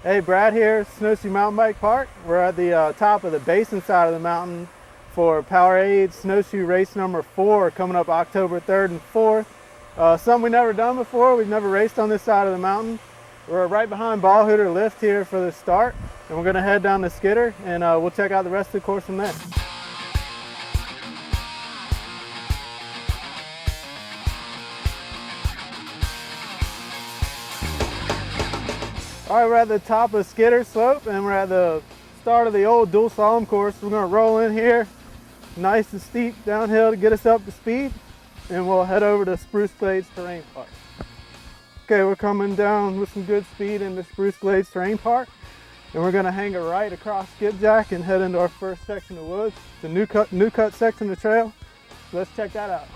Hey, Brad here, Snowshoe Mountain Bike Park. We're at the top of the basin side of the mountain for Powerade Snowshoe race number 4 coming up October 3rd and 4th. Something we've never done before. We've never raced on this side of the mountain. We're right behind Ball Hooter Lift here for the start, and we're going to head down to Skidder, and we'll check out the rest of the course from there. All right, we're at the top of Skidder Slope, and we're at the start of the old dual slalom course. We're going to roll in here, nice and steep downhill to get us up to speed, and we'll head over to Spruce Glades Terrain Park. Okay, we're coming down with some good speed into Spruce Glades Terrain Park, and we're going to hang a right across Skipjack and head into our first section of woods. It's a new cut section of trail. So let's check that out.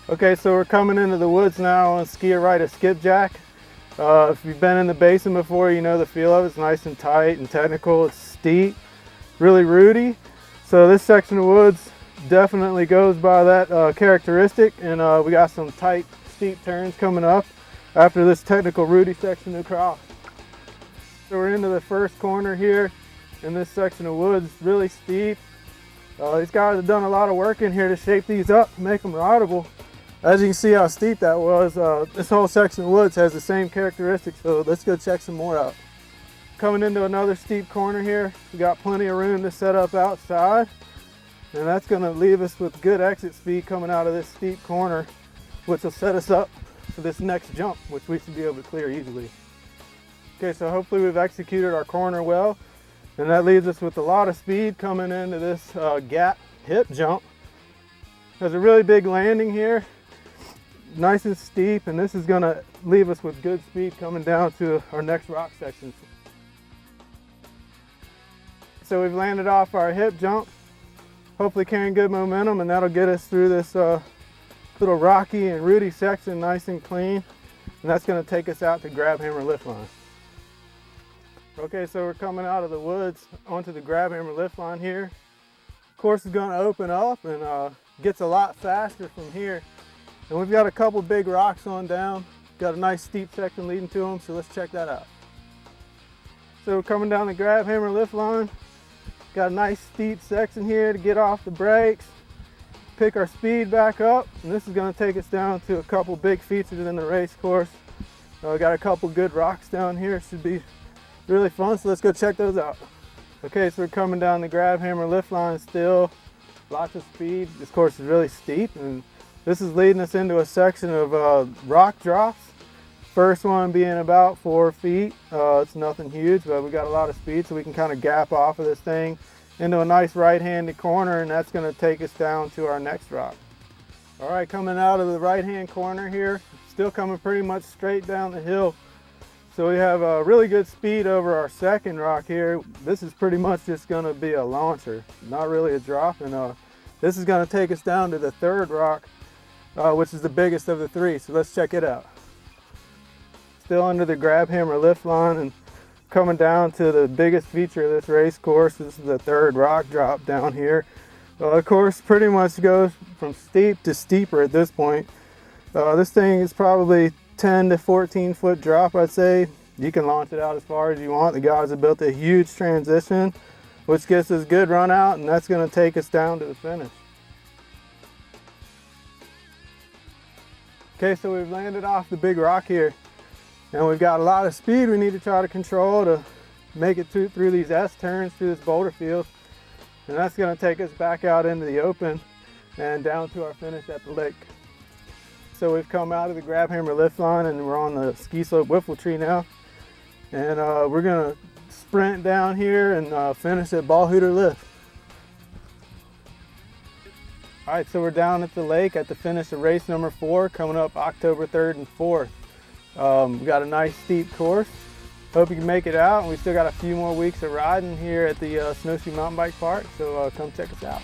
Okay, so we're coming into the woods now on ski right of Skipjack. If you've been in the basin before, you know the feel of it. It's nice and tight and technical. It's steep, really rooty. So this section of woods definitely goes by that characteristic, and we got some tight, steep turns coming up after this technical rooty section to cross. So we're into the first corner here in this section of woods, really steep. These guys have done a lot of work in here to shape these up and make them rideable. As you can see how steep that was, this whole section of woods has the same characteristics, so let's go check some more out. Coming into another steep corner here, we got plenty of room to set up outside, and that's going to leave us with good exit speed coming out of this steep corner, which will set us up for this next jump, which we should be able to clear easily. Okay, so hopefully we've executed our corner well, and that leaves us with a lot of speed coming into this gap hip jump. There's a really big landing here, nice and steep, and this is going to leave us with good speed coming down to our next rock section. So we've landed off our hip jump, hopefully carrying good momentum, and that'll get us through this little rocky and rooty section nice and clean, and that's going to take us out to Grab Hammer Lift Line. Okay, so we're coming out of the woods onto the Grab Hammer Lift Line here. Course is going to open up and gets a lot faster from here. And we've got a couple big rocks on down. Got a nice steep section leading to them, so let's check that out. So we're coming down the Grab Hammer Lift Line. Got a nice steep section here to get off the brakes, pick our speed back up, and this is going to take us down to a couple big features in the race course. Got a couple good rocks down here, should be really fun, so let's go check those out. Okay, so we're coming down the Grab Hammer Lift Line still, lots of speed. This course is really steep, and this is leading us into a section of rock drops. First one being about 4 feet. It's nothing huge, but we got a lot of speed, so we can kind of gap off of this thing into a nice right-handed corner, and that's going to take us down to our next rock. All right, coming out of the right-hand corner here, still coming pretty much straight down the hill. So we have a really good speed over our second rock here. This is pretty much just going to be a launcher, not really a drop, and this is going to take us down to the third rock, which is the biggest of the three, so let's check it out. Still under the Grab Hammer Lift Line and coming down to the biggest feature of this race course. This is the third rock drop down here. The course pretty much goes from steep to steeper at this point. This thing is probably 10 to 14 foot drop, I'd say. You can launch it out as far as you want. The guys have built a huge transition, which gets us good run out, and that's going to take us down to the finish. Okay, so we've landed off the big rock here, and we've got a lot of speed we need to try to control to make it through these S-turns through this boulder field, and that's going to take us back out into the open and down to our finish at the lake. So we've come out of the Grab Hammer Lift Line, and we're on the ski slope whiffle tree now, and we're going to sprint down here and finish at Ball Hooter Lift. All right, so we're down at the lake at the finish of race number 4, coming up October 3rd and 4th. We got a nice steep course. Hope you can make it out. We still got a few more weeks of riding here at the Snowshoe Mountain Bike Park, so come check us out.